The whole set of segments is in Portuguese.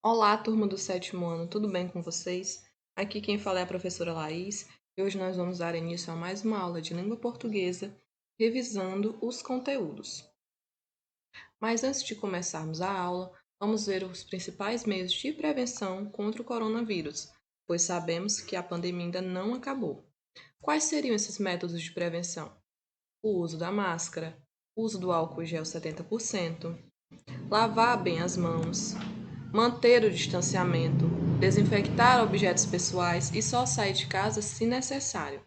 Olá, turma do sétimo ano, tudo bem com vocês? Aqui quem fala é a professora Laís e hoje nós vamos dar início a mais uma aula de língua portuguesa, revisando os conteúdos. Mas antes de começarmos a aula, vamos ver os principais meios de prevenção contra o coronavírus, pois sabemos que a pandemia ainda não acabou. Quais seriam esses métodos de prevenção? O uso da máscara, o uso do álcool gel 70%, lavar bem as mãos, manter o distanciamento, desinfectar objetos pessoais e só sair de casa se necessário.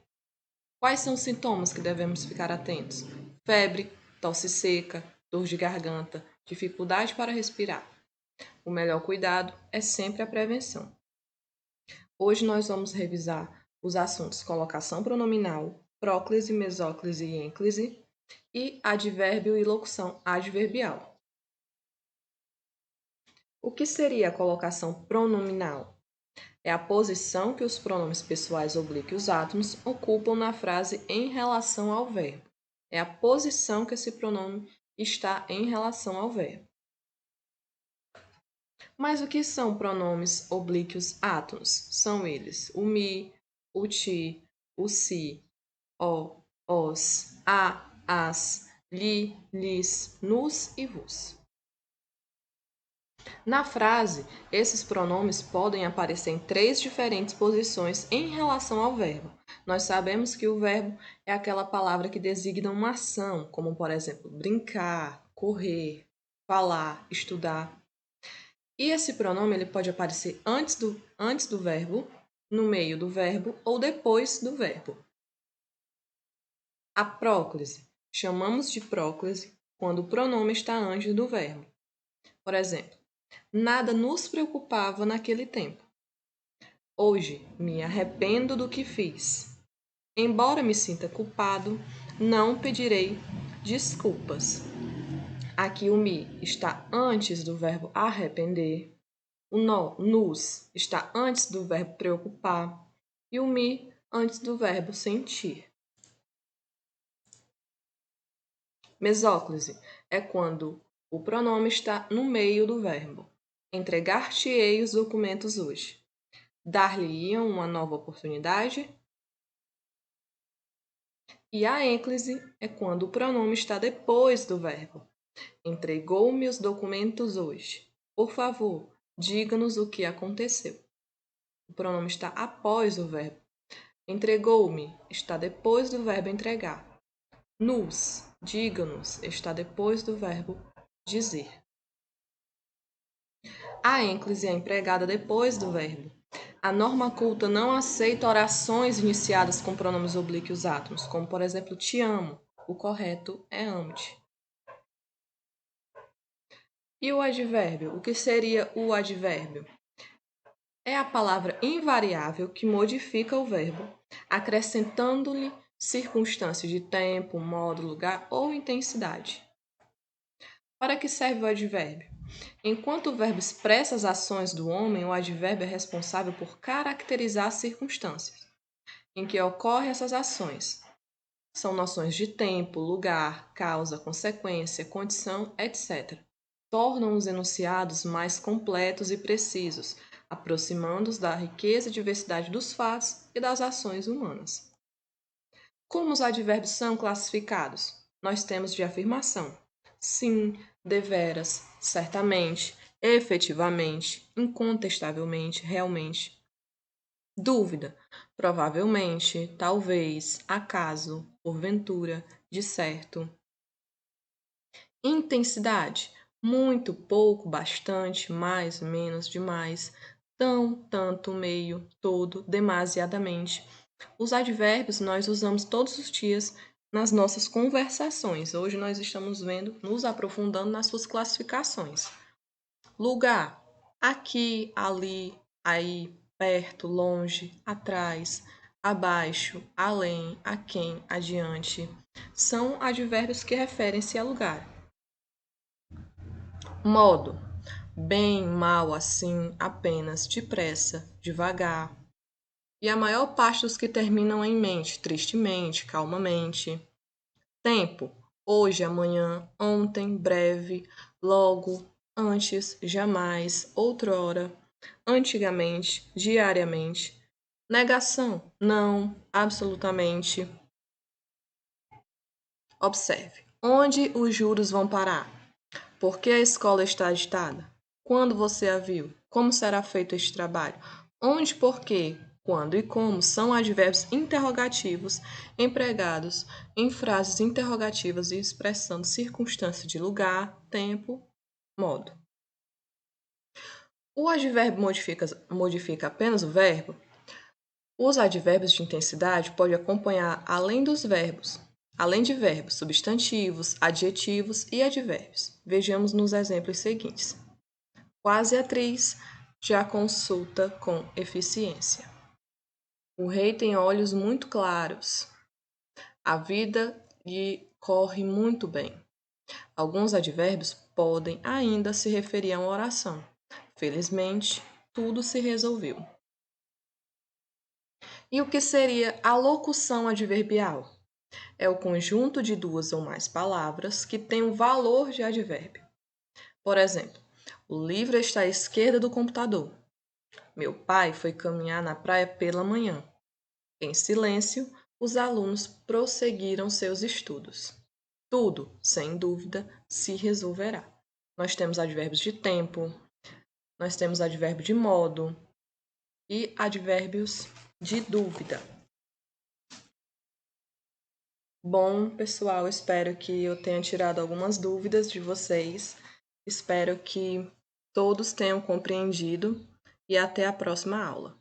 Quais são os sintomas que devemos ficar atentos? Febre, tosse seca, dor de garganta, dificuldade para respirar. O melhor cuidado é sempre a prevenção. Hoje nós vamos revisar os assuntos colocação pronominal, próclise, mesóclise e ênclise e advérbio e locução adverbial. O que seria a colocação pronominal? É a posição que os pronomes pessoais oblíquos átomos ocupam na frase em relação ao verbo. É a posição que esse pronome está em relação ao verbo. Mas o que são pronomes oblíquos átomos? São eles o mi, o ti, o si, o, os, a, as, li, lis, nos e vos. Na frase, esses pronomes podem aparecer em três diferentes posições em relação ao verbo. Nós sabemos que o verbo é aquela palavra que designa uma ação, como por exemplo, brincar, correr, falar, estudar. E esse pronome ele pode aparecer antes do verbo, no meio do verbo ou depois do verbo. A próclise. Chamamos de próclise quando o pronome está antes do verbo. Por exemplo, nada nos preocupava naquele tempo. Hoje me arrependo do que fiz. Embora me sinta culpado, não pedirei desculpas. Aqui o me está antes do verbo arrepender, o nos está antes do verbo preocupar e o me antes do verbo sentir. Mesóclise é quando o pronome está no meio do verbo. Entregar-te-ei os documentos hoje. Dar-lhe-iam uma nova oportunidade. E a ênclise é quando o pronome está depois do verbo. Entregou-me os documentos hoje. Por favor, diga-nos o que aconteceu. O pronome está após o verbo. Entregou-me está depois do verbo entregar. Nos, diga-nos, está depois do verbo dizer. A ênclise é empregada depois do verbo. A norma culta não aceita orações iniciadas com pronomes oblíquos átomos, como por exemplo, te amo. O correto é amo-te. E o advérbio? O que seria o advérbio? É a palavra invariável que modifica o verbo, acrescentando-lhe circunstâncias de tempo, modo, lugar ou intensidade. Para que serve o advérbio? Enquanto o verbo expressa as ações do homem, o advérbio é responsável por caracterizar as circunstâncias em que ocorrem essas ações. São noções de tempo, lugar, causa, consequência, condição, etc. Tornam os enunciados mais completos e precisos, aproximando-os da riqueza e diversidade dos fatos e das ações humanas. Como os advérbios são classificados? Nós temos de afirmação: sim, deveras, certamente, efetivamente, incontestavelmente, realmente. Dúvida: provavelmente, talvez, acaso, porventura, de certo. Intensidade: muito, pouco, bastante, mais, menos, demais, tão, tanto, meio, todo, demasiadamente. Os advérbios nós usamos todos os dias nas nossas conversações. Hoje nós estamos vendo, nos aprofundando nas suas classificações. Lugar: aqui, ali, aí, perto, longe, atrás, abaixo, além, aquém, adiante. São advérbios que referem-se a lugar. Modo: bem, mal, assim, apenas, depressa, devagar. E a maior parte dos que terminam em mente, tristemente, calmamente. Tempo: hoje, amanhã, ontem, breve, logo, antes, jamais, outrora, antigamente, diariamente. Negação, não, absolutamente. Observe. Onde os juros vão parar? Por que a escola está agitada? Quando você a viu? Como será feito este trabalho? Onde, por quê, quando e como são advérbios interrogativos empregados em frases interrogativas e expressando circunstância de lugar, tempo, modo. O advérbio modifica apenas o verbo? Os advérbios de intensidade podem acompanhar além de verbos, substantivos, adjetivos e advérbios. Vejamos nos exemplos seguintes. Quase atriz já consulta com eficiência. O rei tem olhos muito claros. A vida lhe corre muito bem. Alguns advérbios podem ainda se referir a uma oração. Felizmente, tudo se resolveu. E o que seria a locução adverbial? É o conjunto de duas ou mais palavras que tem o valor de advérbio. Por exemplo, o livro está à esquerda do computador. Meu pai foi caminhar na praia pela manhã. Em silêncio, os alunos prosseguiram seus estudos. Tudo, sem dúvida, se resolverá. Nós temos advérbios de tempo, nós temos advérbio de modo e advérbios de dúvida. Bom, pessoal, espero que eu tenha tirado algumas dúvidas de vocês. Espero que todos tenham compreendido e até a próxima aula.